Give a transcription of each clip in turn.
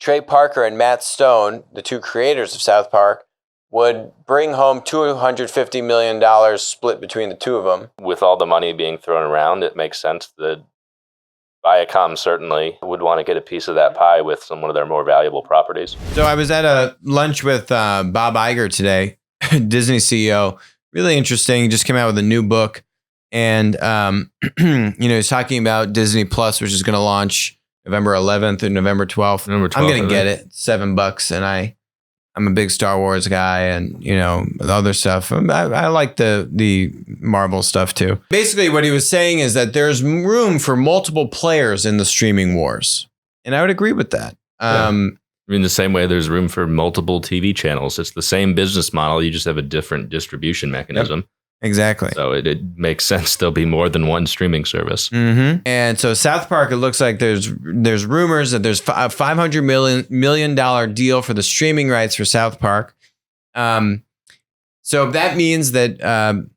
Trey Parker and Matt Stone, the two creators of South Park, would bring home $250 million split between the two of them. With all the money being thrown around, it makes sense that Viacom certainly would want to get a piece of that pie with some one of their more valuable properties. So I was at a lunch with Bob Iger today, Disney CEO. Really interesting. He just came out with a new book. And, he's talking about Disney Plus, which is going to launch November 11th and November 12th. November 12th, I'm going to get it, $7. And I'm a big Star Wars guy, and the other stuff. I like the Marvel stuff too. Basically, what he was saying is that there's room for multiple players in the streaming wars, and I would agree with that. In the same way, there's room for multiple TV channels. It's the same business model. You just have a different distribution mechanism. Yep. Exactly. So it makes sense there'll be more than one streaming service. Mm-hmm. And so South Park, it looks like there's rumors that there's a $500 million deal for the streaming rights for South Park. So that means that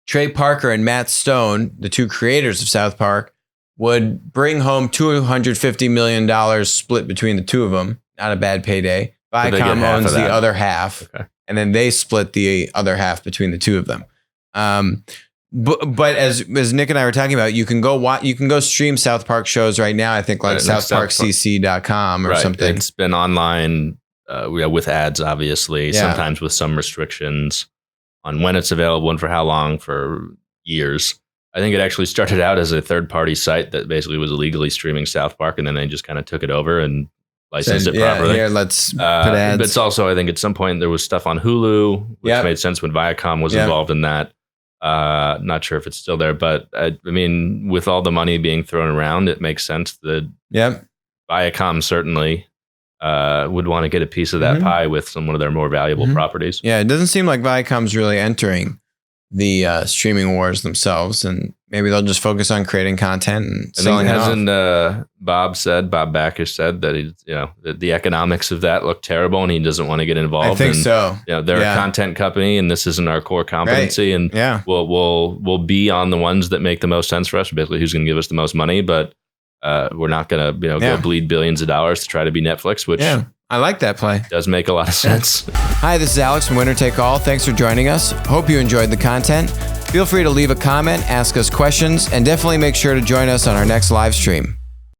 Trey Parker and Matt Stone, the two creators of South Park, would bring home $250 million split between the two of them. Not a bad payday. Viacom owns the other half. Okay. And then they split the other half between the two of them. But as Nick and I were talking about, you can go stream South Park shows right now. I think like southparkcc.com or something. It's been online with ads, obviously, sometimes with some restrictions on when it's available and for how long, for years. I think it actually started out as a third-party site that basically was illegally streaming South Park, and then they just kind of took it over and licensed it properly. Here, let's put ads. But it's also, I think at some point there was stuff on Hulu, which made sense when Viacom was involved in that. Not sure if it's still there, but with all the money being thrown around, it makes sense that Viacom certainly would want to get a piece of that pie with some one of their more valuable properties. Yeah, it doesn't seem like Viacom's really entering the streaming wars themselves, and maybe they'll just focus on creating content and selling it off. Bob Backus said that the economics of that look terrible, and he doesn't want to get involved. I think so. They're a content company, and this isn't our core competency. Right. And we'll be on the ones that make the most sense for us. Basically, who's going to give us the most money, but we're not going to go bleed billions of dollars to try to be Netflix, which I like that play. Does make a lot of sense. Hi, this is Alex from Winner Take All. Thanks for joining us. Hope you enjoyed the content. Feel free to leave a comment, ask us questions, and definitely make sure to join us on our next live stream.